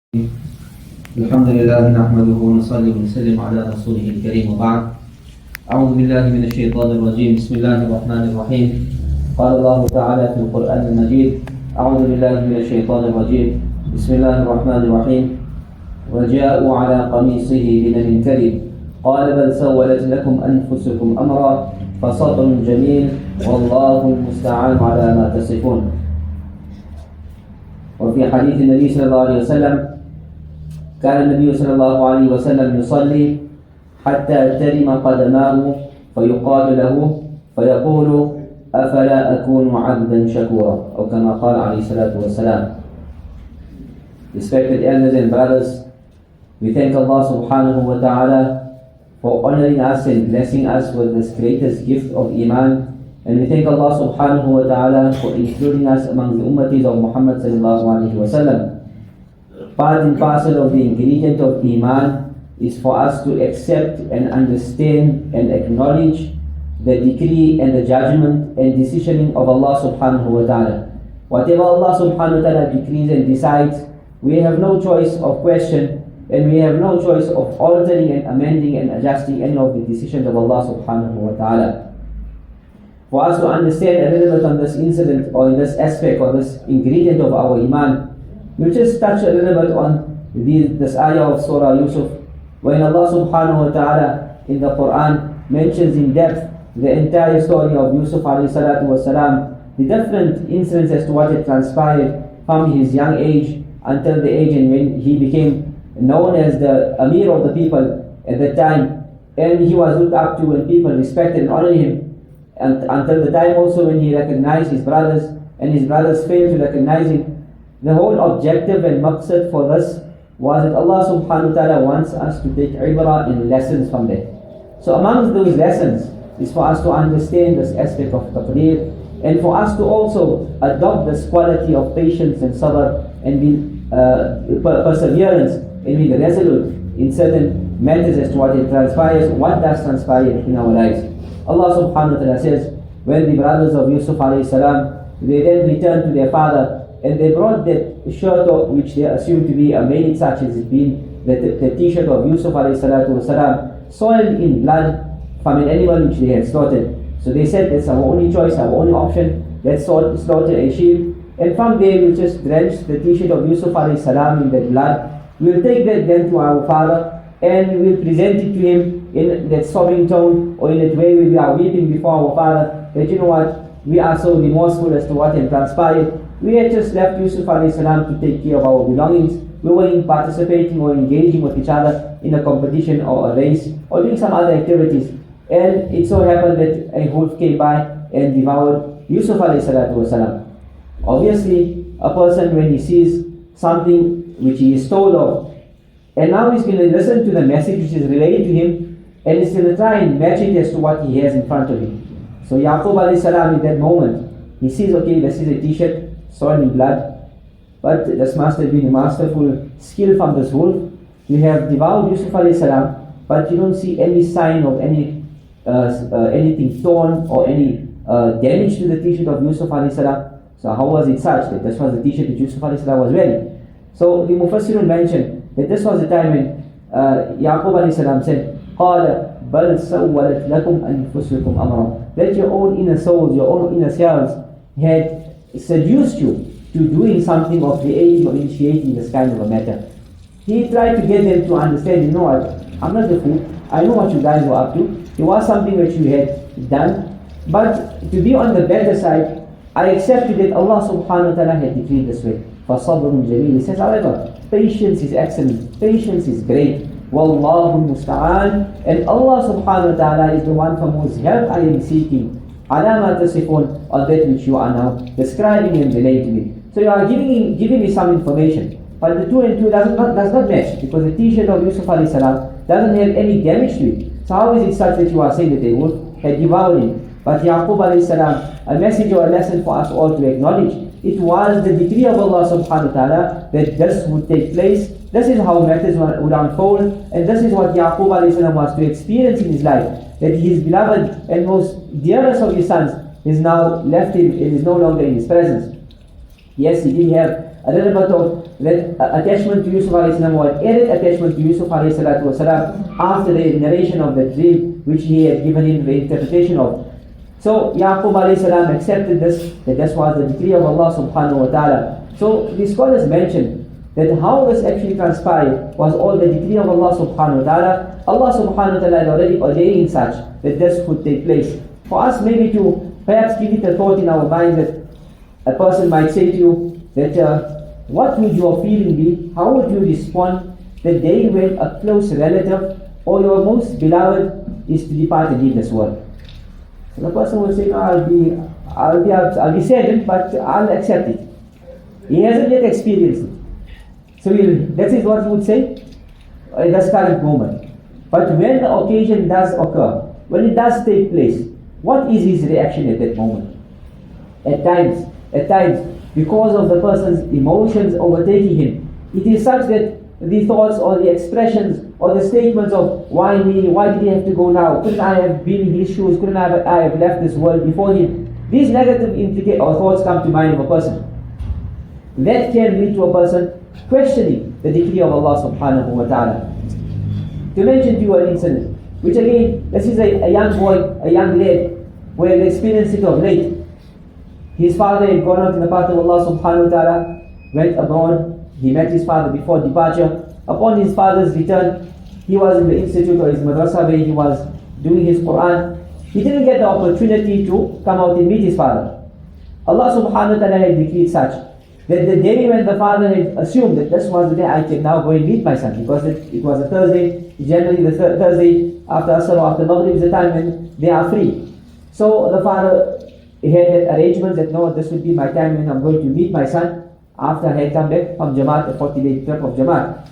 الحمد لله نحمده ونصلي ونسلم على رسوله الكريم وبعد. أعوذ بالله من الشيطان الرجيم. بسم الله الرحمن الرحيم. قال الله تعالى في القرآن المجيد: أعوذ بالله من الشيطان الرجيم. بسم الله الرحمن الرحيم. وجاءوا على قميصه بدم كذب قال بل سولت لكم أنفسكم أمرا فصبر جميل والله المستعان على ما تصفون. وفي حديث النبي صلى الله عليه وسلم: كان النبي صلى الله عليه وسلم يصلي حتى ترم قدماه فيقال له فيقول أفلا أكون عبدا شكورا أو كما قال عليه الصلاة والسلام. Respected elders and brothers, we thank Allah subhanahu wa ta'ala for honoring us and blessing us with this greatest gift of Iman, and we thank Allah subhanahu wa ta'ala for including us among the ummatis of Muhammad sallallahu alayhi wa sallam. Part and parcel of the ingredient of Iman is for us to accept and understand and acknowledge the decree and the judgment and decisioning of Allah subhanahu wa ta'ala. Whatever Allah subhanahu wa ta'ala decrees and decides, we have no choice of question, and we have no choice of altering and amending and adjusting any of the decisions of Allah subhanahu wa ta'ala. For us to understand a little bit on this incident or in this aspect or this ingredient of our Iman, we'll just touch a little bit on this ayah of Surah Yusuf, when Allah subhanahu wa ta'ala in the Quran mentions in depth the entire story of Yusuf alayhi salatu wasalam, the different incidents as to what had transpired from his young age until the age in when he became known as the Amir of the people at that time, and he was looked up to and people respected and honored him, and until the time also when he recognized his brothers and his brothers failed to recognize him. The whole objective and maqsad for this was that Allah subhanahu wa ta'ala wants us to take ibrah and lessons from that. So amongst those lessons is for us to understand this aspect of taqdeer, and for us to also adopt this quality of patience and sabr and be perseverance and be resolute in certain matters as to what it transpires, what does transpire in our lives. Allah subhanahu wa ta'ala says, when the brothers of Yusuf alayhi salam, they then returned to their father, and they brought that shirt which they assumed to be made such as it been, the t-shirt of Yusuf alayhi salatu wasalam, soiled in blood from an animal which they had slaughtered. So they said, that's our only choice, our only option, let's slaughter a sheep, and from there we'll just drench the t-shirt of Yusuf alayhi salam in that blood. We'll take that then to our father, and we'll present it to him in that sobbing tone, or in that way we are weeping before our father, that you know what, we are so remorseful as to what had transpired. We had just left Yusuf alayhi salam to take care of our belongings. We weren't participating or engaging with each other in a competition or a race or doing some other activities. And it so happened that a wolf came by and devoured Yusuf alayhi salatu wasalam. Obviously, a person when he sees something which he is told of, and now he's going to listen to the message which is relayed to him, and he's going to try and match it as to what he has in front of him. So Yaqub alayhi salam in that moment, he sees, okay, this is a t-shirt, soiled in blood, but this must have been a masterful skill from this wolf. You have devoured Yusuf alayhi salam, but you don't see any sign of any anything torn or any damage to the t-shirt of Yusuf alayhi salam. So how was it such that this was the t-shirt that Yusuf alayhi salam was wearing? So the Mufassirun mentioned that this was the time when Yaqub alayhi salam said, قَالَ بَلْ سَوَّلَتْ لَكُمْ أَنفُسُكُمْ أَمْرًا, that your own inner souls, your own inner selves had seduced you to doing something of creating or initiating this kind of a matter. He tried to get them to understand, you know what, I'm not the fool, I know what you guys were up to, it was something that you had done, but to be on the better side, I accepted that Allah subhanahu wa ta'ala had decreed this way. فَصَبْرٌ جَمِيلٌ. He says, however, patience is excellent, patience is great. وَاللَّهُ الْمُسْتَعَانِ, and Allah subhanahu wa ta'ala is the one from whose help I am seeking. عَلَى مَا تَصِفُونَ, on that which you are now describing and relating it. So you are giving me some information, but the two and two does not match, because the t-shirt of Yusuf alayhi salam doesn't have any damage to it. So how is it such that you are saying that a wolf had devoured him? But Yaqub alayhi salam, a message or a lesson for us all to acknowledge, it was the decree of Allah subhanahu wa ta'ala that this would take place. This is how matters would unfold, and this is what Yaqub alayhi salam was to experience in his life, that his beloved and most dearest of his sons is now left him and is no longer in his presence. Yes, he did have a little bit that attachment to Yusuf alayhi salam was added attachment to Yusuf alayhi salatu wasalam after the narration of the dream which he had given him the interpretation of. So Yaqub alayhi salam accepted this, that this was the decree of Allah subhanahu wa ta'ala. So the scholars mentioned that how this actually transpired was all the decree of Allah subhanahu wa ta'ala. Allah subhanahu wa ta'ala had already ordained such that this would take place. For us maybe to perhaps give it a thought in our mind, that a person might say to you that what would your feeling be? How would you respond the day when a close relative or your most beloved is to depart and leave this world? So the person will say, no, I'll be saddened, but I'll accept it. He hasn't yet experienced it. So that is what he would say in this current moment. But when the occasion does occur, when it does take place, what is his reaction at that moment? At times, because of the person's emotions overtaking him, it is such that the thoughts or the expressions or the statements of why me, why did he have to go now, couldn't I have been in his shoes, couldn't I have left this world before him, these negative or thoughts come to mind of a person. That can lead to a person questioning the decree of Allah subhanahu wa ta'ala. To mention to you an incident, which again, this is a young boy, a young lad, who had experienced it of late. His father had gone out in the path of Allah subhanahu wa ta'ala, went abroad, he met his father before departure. Upon his father's return, he was in the institute or his Madrasah where he was doing his Quran. He didn't get the opportunity to come out and meet his father. Allah subhanahu wa ta'ala had decreed such that the day when the father had assumed that this was the day I can now go and meet my son, because it was a Thursday, generally the Thursday after Asr or after Maghrib is the time when they are free. So the father had that arrangement that no, this will be my time when I'm going to meet my son after I had come back from Jamaat, a 40-day trip of Jamaat.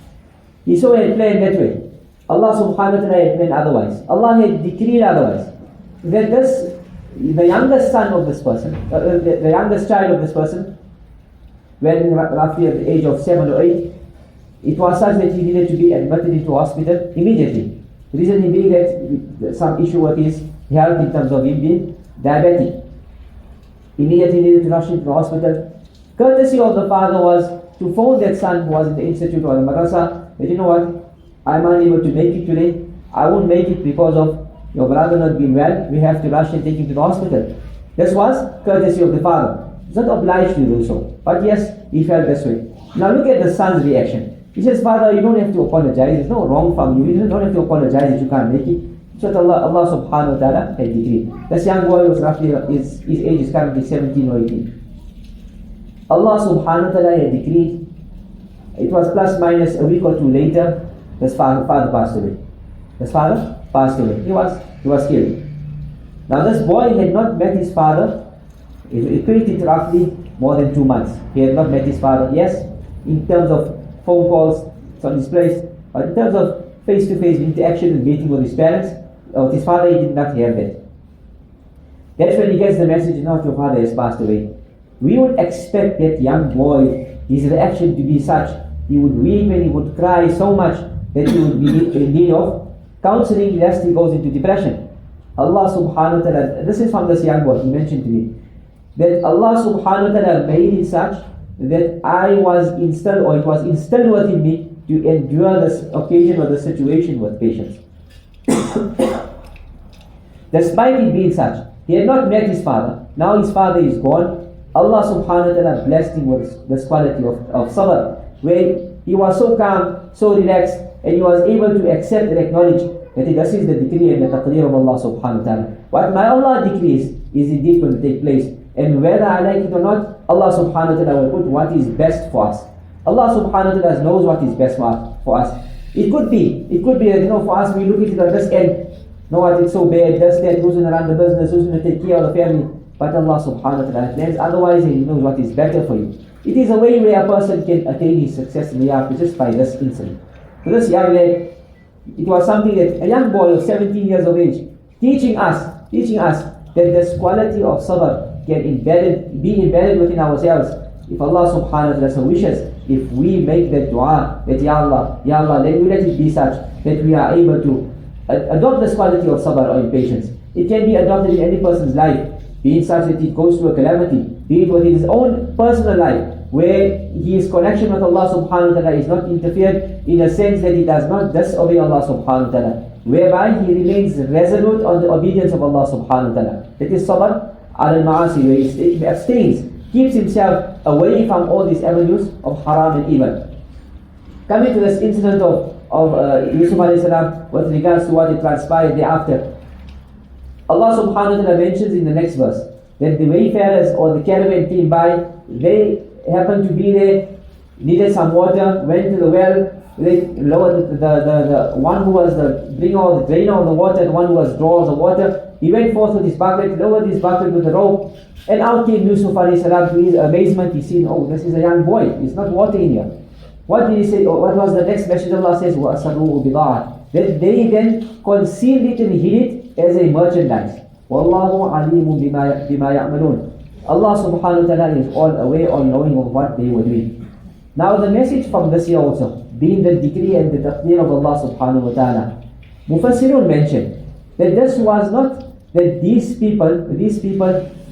He so had planned that way. Allah subhanahu wa ta'ala had planned otherwise. Allah had decreed otherwise. That the youngest son of this person, the youngest child of this person, when roughly at the age of 7 or 8, it was such that he needed to be admitted into hospital immediately. The reason being that some issue with his health in terms of him being diabetic. Immediately needed to rush into the hospital. Courtesy of the father was to phone that son who was in the institute or the madrasa, that you know what, I'm unable to make it today. I won't make it because of your brother not being well. We have to rush and take him to the hospital. This was courtesy of the father. He's not obliged to do so. But yes, he felt this way. Now look at the son's reaction. He says, Father, you don't have to apologize. There's no wrong from you. You don't have to apologize that you can't make it. So Allah subhanahu wa ta'ala had decreed. This young boy was roughly, his age is currently 17 or 18. Allah subhanahu wa ta'ala had decreed. It was plus minus a week or two later, his father passed away. His father passed away. He was killed. Now this boy had not met his father. It equated roughly more than 2 months. He had not met his father. Yes, in terms of phone calls, it's on his place, but in terms of face-to-face interaction and meeting with his parents, or with his father, he did not hear that. That's when he gets the message, now your father has passed away. We would expect that young boy, his reaction to be such. He would weep and he would cry so much that he would be in need of counseling lest he goes into depression. Allah subhanahu wa ta'ala, this is from this young boy, he mentioned to me, that Allah subhanahu wa ta'ala made it such that I was instilled, or it was instilled within me to endure this occasion or the situation with patience. Despite it being such, he had not met his father. Now his father is gone. Allah subhanahu wa ta'ala blessed him with this quality of sabr, where he was so calm, so relaxed, and he was able to accept and acknowledge that this is the decree and the taqdeer of Allah subhanahu wa ta'ala. What my Allah decrees is indeed going to take place. And whether I like it or not, Allah subhanahu wa ta'ala will put what is best for us. Allah subhanahu wa ta'ala knows what is best for us. It could be that, for us we look at it on this end, what, it's so bad, that's that, who's going to run the business, who's going to take care of the family. But Allah subhanahu wa ta'ala plans otherwise, and He knows what is better for you. It is a way where a person can attain his success in the hereafter just by this incident. So this young lad, it was something that a young boy of 17 years of age, teaching us that this quality of sabr can be embedded within ourselves. If Allah subhanahu wa ta'ala wishes, if we make that dua, that Ya Allah, let it be such that we are able to adopt this quality of sabr or patience. It can be adopted in any person's life, be it such that it goes through a calamity, be it within his own personal life. where his connection with Allah subhanahu wa ta'ala is not interfered, in a sense that he does not disobey Allah subhanahu wa ta'ala, whereby he remains resolute on the obedience of Allah subhanahu wa ta'ala. That is sabr al-ma'asi, where he abstains, keeps himself away from all these avenues of haram and evil. Coming to this incident of Yusuf alayhi salam with regards to what it transpired thereafter, Allah subhanahu wa ta'ala mentions in the next verse that the wayfarers or the caravan came by, they happened to be there, needed some water, went to the well, they lowered the one who was the bringer or the drainer of the water, the one who was drawer of the water, he went forth with his bucket, lowered his bucket with the rope, and out came Yusuf alayhi salam. To his amazement, he seen, oh, this is a young boy, there's not water in here. What did he say? What was the next message? Allah says, وَأَسَرُّهُ بِضَاعَةً, that they then concealed it and hid it as a merchandise. وَاللَّهُ عَلِيمٌ بِمَا يَعْمَلُونَ. Allah subhanahu wa ta'ala is all aware, all knowing of what they were doing. Now the message from this year also, being the decree and the taqdeer of Allah subhanahu wa ta'ala, Mufassirun mentioned that this was not that these people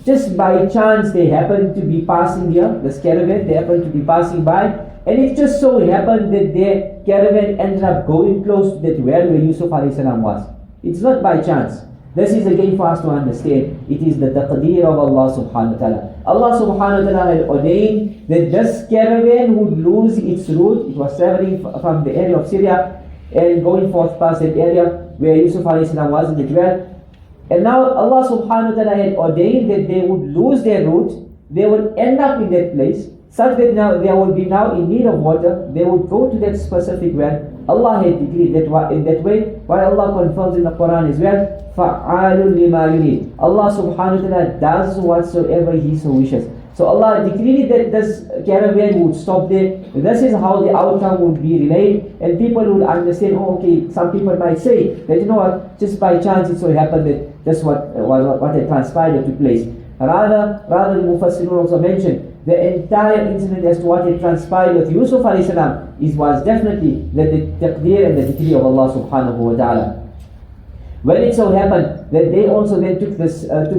just by chance they happened to be passing here, this caravan, they happened to be passing by, and it just so happened that their caravan ended up going close to that well where Yusuf alayhi salam was. It's not by chance. This is again for us to understand. It is the taqdeer of Allah subhanahu wa ta'ala. Allah subhanahu wa ta'ala had ordained that this caravan would lose its route. It was traveling from the area of Syria and going forth past that area where Yusuf alayhi salam was in the well. And now Allah subhanahu wa ta'ala had ordained that they would lose their route. They would end up in that place, such that now they would be now in need of water. They would go to that specific well. Allah had decreed that in that way, while Allah confirms in the Quran as well, فَعَالٌ لِمَا يُرِيدُ. Allah subhanahu wa ta'ala does whatsoever He so wishes. So Allah decreed that this caravan would stop there. This is how the outcome would be relayed, and people would understand, oh okay, some people might say that, you know what, just by chance it so happened that that's what had transpired that took place. Rather the Mufassirun also mentioned the entire incident as to what had transpired with Yusuf alayhi salam was definitely the taqdeer and the decree of Allah subhanahu wa ta'ala. When it so happened that they also then took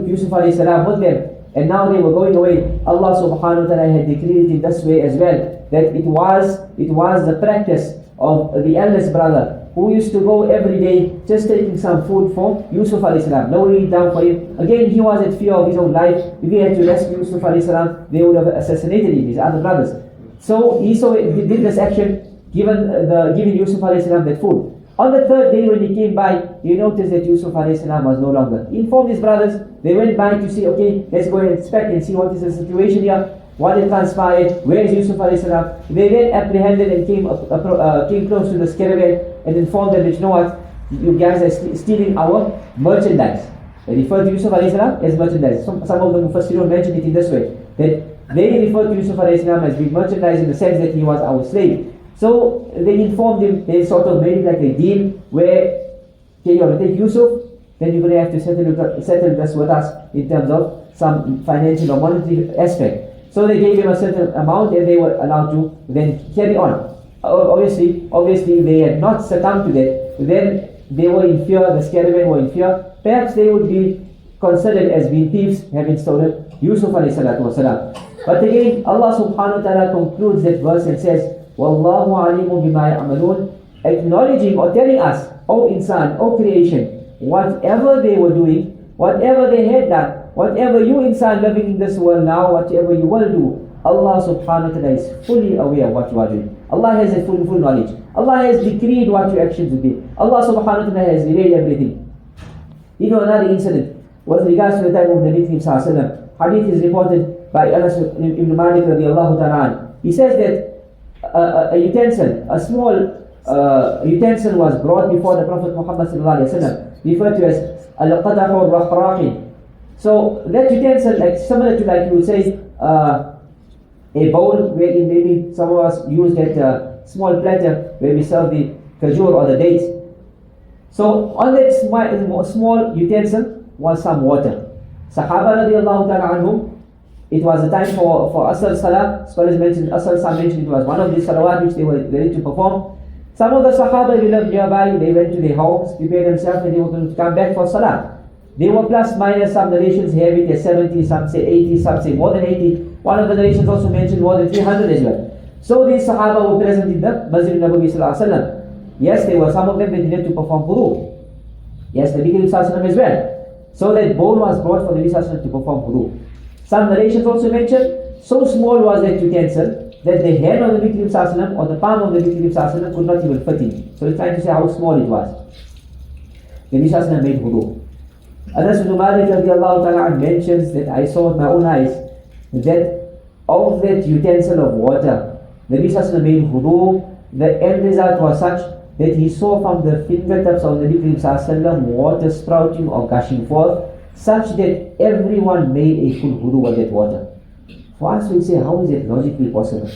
Yusuf alayhi salam with them, and now they were going away, Allah subhanahu wa ta'ala had decreed it in this way as well, that it was the practice of the eldest brother who used to go every day just taking some food for Yusuf alayhi salam, lowering it down for him. Again, he was at fear of his own life. If he had to rescue Yusuf alayhi salam, they would have assassinated him, his other brothers. So he did this action, giving Yusuf alayhi salam that food. On the third day when he came by, he noticed that Yusuf alayhi salam was no longer. He informed his brothers. They went by to see, okay, let's go and inspect and see what is the situation here, what had transpired, where is Yusuf alayhi salam. They then apprehended and came close to this caravan and informed them that, you know what, you guys are stealing our merchandise. They referred to Yusuf alayhi salam as merchandise. Some of the Mufassirun mentioned it in this way, that they referred to Yusuf alayhi salam as being merchandise in the sense that he was our slave. So they informed him, they sort of made it like a deal where, okay, you're going to take Yusuf, then you're going to have to settle this with us in terms of some financial or monetary aspect. So they gave him a certain amount and they were allowed to then carry on. Obviously they had not succumbed to that. Then they were in fear, the caravan were in fear. Perhaps they would be considered as being thieves, having stolen Yusuf alayhi salatu wasalam. But again, Allah subhanahu wa ta'ala concludes that verse and says, وَاللَّهُ عَلِيمٌ بِمَا يَعْمَلُونَ, acknowledging or telling us, O insan, O creation, whatever they were doing, whatever they had done, whatever you insan living in this world now, whatever you will do, Allah subhanahu wa ta'ala is fully aware of what you are doing. Allah has a full knowledge. Allah has decreed what your actions will be. Allah subhanahu wa ta'ala has relayed everything. You know another incident with regards to the time of Nabi Sallallahu Alaihi Wasallam. Hadith is reported by Anas ibn Malik radiallahu ta'ala. He says that a utensil, a small utensil was brought before the Prophet Muhammad sallallahu alaihi wasallam, referred to as al-qadahu al-rahrahi. So that utensil, like similar to, like you would say, a bowl wherein maybe some of us use that small platter where we serve the kajur or the dates. So on that small utensil was some water. Sahaba radiallahu ta'ala anhum, it was a time for Asr Salah. Scholars mentioned, Asr, some mentioned it was one of the salawat which they were ready to perform. Some of the Sahaba who lived nearby, they went to their homes, prepared themselves, and they were going to come back for Salah. They were plus minus, some narrations have it as 70, some say 80, some say more than 80. One of the narrations also mentioned more than 300 as well. So these Sahaba were present in the Masjid Nabawi Sallallahu Alaihi Wasallam. Yes, there were some of them that needed to perform wudu. Yes, the Nabi Karim Sallallahu Alaihi Wasallam as well. So that bowl was brought for the Nabi Sallallahu Alaihi Wasallam to perform wudu. Some narrations also mentioned, so small was that utensil that the hand of the Nabi Karim Sallallahu Alaihi Wasallam or the palm of the Nabi Karim Sallallahu Alaihi Wasallam could not even fit in. So he's trying to say how small it was. The Nabi Sallallahu Alaihi Wasallam made wudu. Anas bin Malik radiallahu ta'ala mentions that I saw with my own eyes that of that utensil of water, the Nabi Sallallahu Alaihi Wasallam made wudu. The end result was such that he saw from the fingertips of the Nabi Karim Sallallahu Alaihi Wasallam water sprouting or gushing forth, such that everyone made a full wudu with that water. For us, we say, how is it logically possible?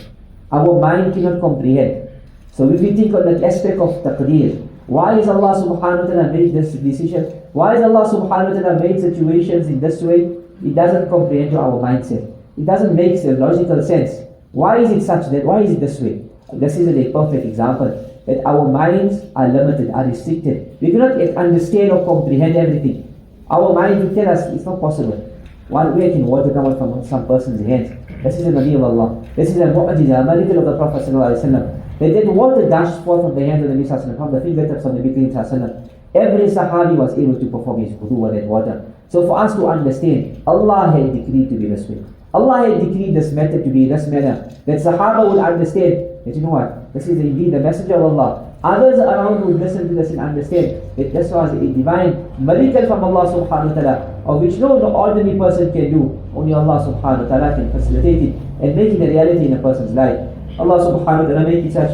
Our mind cannot comprehend. So if we think on that aspect of taqdeer, why is Allah subhanahu wa ta'ala made this decision? Why is Allah subhanahu wa ta'ala made situations in this way? It doesn't comprehend to our mindset. It doesn't make a logical sense. Why is it such that? Why is it this way? This is a perfect example that our minds are limited, are restricted. We cannot understand or comprehend everything. Our mind will tell us it's not possible. One way can water come out from some person's hands. This is a Nabi of Allah. This is a mu'jiza, a miracle of the Prophet sallallahu alaihi wasallam. That water dashed forth from the hands of the Nabi sallallahu alaihi wasallam, from the fingertips of the Nabi sallallahu alaihi wasallam. Every Sahabi was able to perform his wudu with that water. So for us to understand, Allah had decreed to be this way. Allah had decreed this method to be this manner. That Sahaba will understand that, you know what, this is indeed the messenger of Allah. Others around will listen to this and understand that this was a divine miracle from Allah subhanahu wa ta'ala, of which no ordinary person can do. Only Allah subhanahu wa ta'ala can facilitate it and make it a reality in a person's life. Allah subhanahu wa ta'ala make it such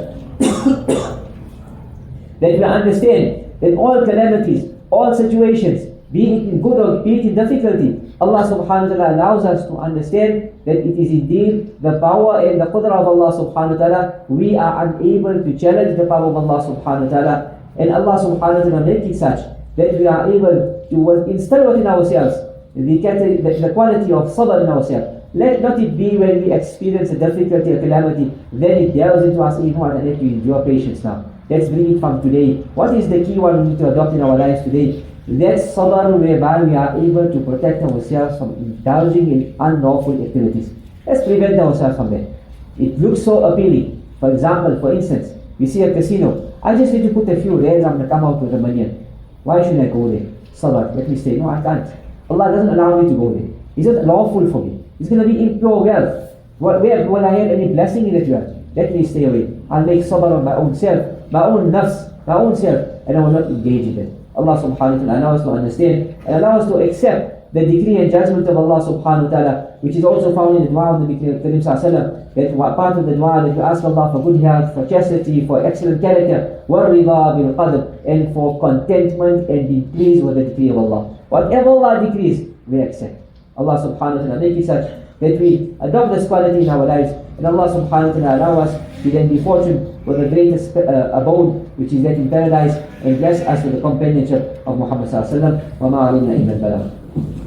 that we understand that all calamities, all situations, be it in good or be it in difficulty, Allah subhanahu wa ta'ala allows us to understand that it is indeed the power and the qudra of Allah subhanahu wa ta'ala. We are unable to challenge the power of Allah subhanahu wa ta'ala, and Allah subhanahu wa ta'ala make it such that we are able to instill within ourselves the quality of sabr in ourselves. Let not it be when we experience a difficulty or calamity, then it delves into us, you know what, and let you endure patience now. Let's bring it from today. What is the key one we need to adopt in our lives today? That's sabr, whereby we are able to protect ourselves from indulging in unlawful activities. Let's prevent ourselves from that. It looks so appealing. For example, for instance, we see a casino. I just need to put a few rands, I'm going to come out with a million. Why should I go there? Sabr, let me stay. No, I can't. Allah doesn't allow me to go there. It's not lawful for me. It's going to be impure wealth. Where will I have any blessing in that wealth? Let me stay away. I'll make sabr on my own self, my own nafs, my own self, and I will not engage in it. Allah subhanahu wa ta'ala allow us to understand and allow us to accept the decree and judgment of Allah subhanahu wa ta'ala, which is also found in the dua of the Nabi Karim sallallahu alaihi wasallam, that part of the dua that we ask Allah for good health, for chastity, for excellent character, وَالرِّضَى بِالْقَدْرِ, and for contentment and be pleased with the decree of Allah. Whatever Allah decrees, we accept. Allah subhanahu wa ta'ala make it such that we adopt this quality in our lives, and Allah subhanahu wa ta'ala allow us to then be fortunate with the greatest abode, which is that in paradise, and bless us with the companionship of Muhammad sallallahu alaihi wasallam. وَمَا عَلَيْنَا إِلَّا الْبَلَاغُ.